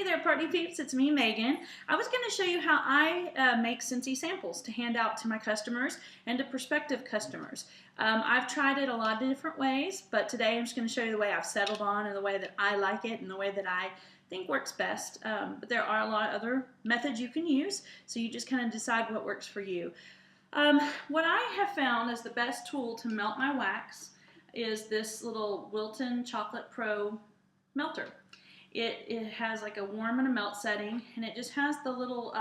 there, party peeps, it's me, Megan. I was going to show you how I make Scentsy samples to hand out to my customers and to prospective customers. I've tried it a lot of different ways, but today I'm just going to show you the way I've settled on and the way that I like it and the way that I think works best. But there are a lot of other methods you can use, so you just kind of decide what works for you. What I have found as the best tool to melt my wax is this little Wilton Chocolate Pro melter. It has like a warm and a melt setting, and it just has the little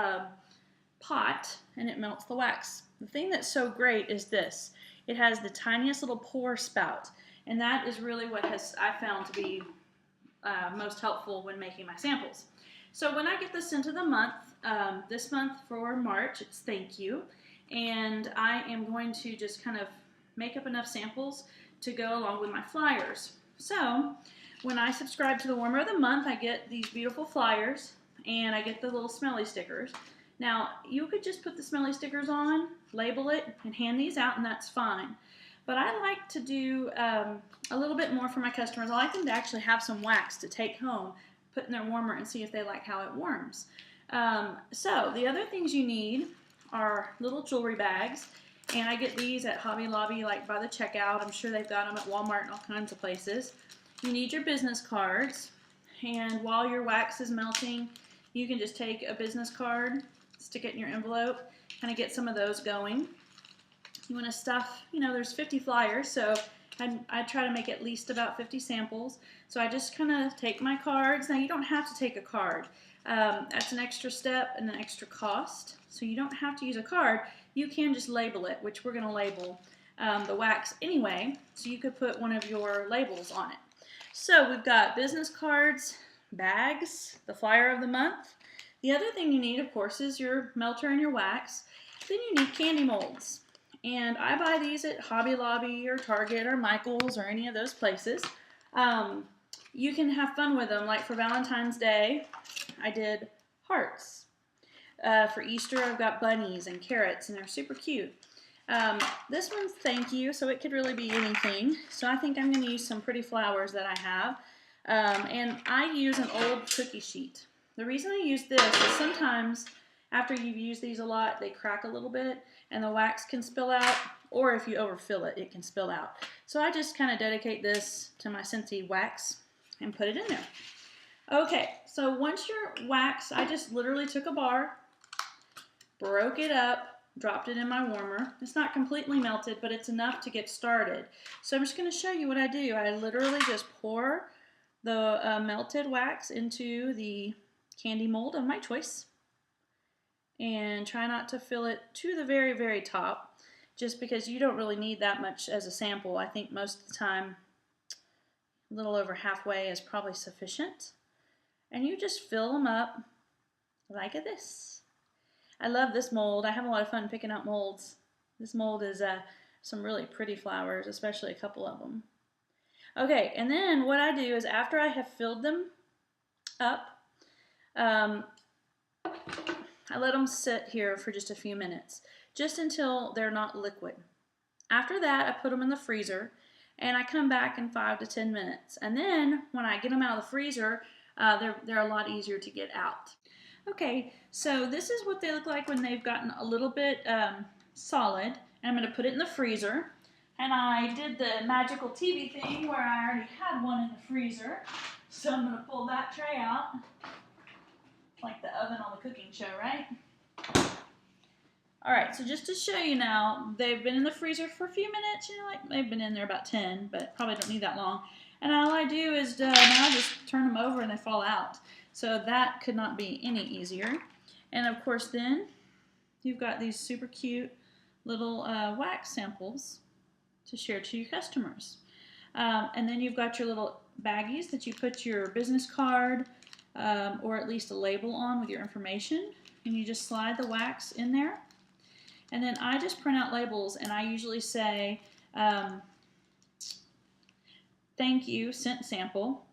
pot, and it melts the wax. The thing that's so great is this. It has the tiniest little pour spout, and that is really what I found to be most helpful when making my samples. So when I get the scent of the month, this month for March, it's Thank You, and I am going to just kind of make up enough samples to go along with my flyers. So when I subscribe to the Warmer of the Month, I get these beautiful flyers, and I get the little smelly stickers. Now, you could just put the smelly stickers on, label it, and hand these out, and that's fine. But I like to do a little bit more for my customers. I like them to actually have some wax to take home, put in their warmer, and see if they like how it warms. So the other things you need are little jewelry bags, and I get these at Hobby Lobby, like by the checkout. I'm sure they've got them at Walmart and all kinds of places. You need your business cards, and while your wax is melting, you can just take a business card, stick it in your envelope, kind of get some of those going. You want to stuff, there's 50 flyers, so I try to make at least about 50 samples. So I just kind of take my cards. Now, you don't have to take a card. That's an extra step and an extra cost, so you don't have to use a card. You can just label it, which we're going to label the wax anyway, so you could put one of your labels on it. So we've got business cards, bags, the flyer of the month. The other thing you need, of course, is your melter and your wax. Then you need candy molds. And I buy these at Hobby Lobby or Target or Michael's or any of those places. You can have fun with them. Like for Valentine's Day, I did hearts. For Easter, I've got bunnies and carrots, and they're super cute. This one's Thank You, so it could really be anything. So I think I'm going to use some pretty flowers that I have. And I use an old cookie sheet. The reason I use this is sometimes after you've used these a lot, they crack a little bit and the wax can spill out, or if you overfill it, it can spill out. So I just kind of dedicate this to my Scentsy wax and put it in there. Okay, so once your wax, I just literally took a bar, broke it up, dropped it in my warmer. It's not completely melted, but it's enough to get started. So I'm just going to show you what I do. I literally just pour the melted wax into the candy mold of my choice and try not to fill it to the very, very top, just because you don't really need that much as a sample. I think most of the time a little over halfway is probably sufficient. And you just fill them up like this. I love this mold. I have a lot of fun picking out molds. This mold is some really pretty flowers, especially a couple of them. Okay, and then what I do is after I have filled them up, I let them sit here for just a few minutes, just until they're not liquid. After that, I put them in the freezer, and I come back in 5 to 10 minutes. And then when I get them out of the freezer, they're a lot easier to get out. Okay, so this is what they look like when they've gotten a little bit solid. And I'm going to put it in the freezer. And I did the magical TV thing where I already had one in the freezer. So I'm going to pull that tray out. Like the oven on the cooking show, right? Alright, so just to show you now, they've been in the freezer for a few minutes. Like they've been in there about 10, but probably don't need that long. And all I do is now I just turn them over and they fall out. So that could not be any easier. And of course then, you've got these super cute little wax samples to share to your customers. And then you've got your little baggies that you put your business card or at least a label on with your information. And you just slide the wax in there. And then I just print out labels, and I usually say, Thank you, scent sample,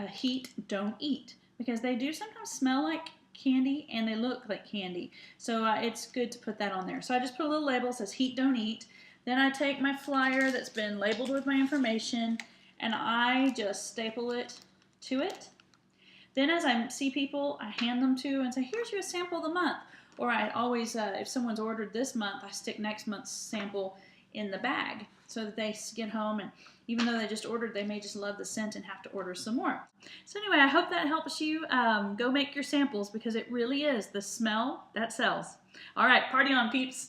heat, don't eat. Because they do sometimes smell like candy and they look like candy. So it's good to put that on there. So I just put a little label that says heat, don't eat. Then I take my flyer that's been labeled with my information and I just staple it to it. Then as I see people, I hand them to and say, here's your sample of the month. Or I always, if someone's ordered this month, I stick next month's sample in the bag so that they get home, and even though they just ordered, they may just love the scent and have to order some more. So anyway, I hope that helps you go make your samples, because it really is the smell that sells. All right, party on, peeps.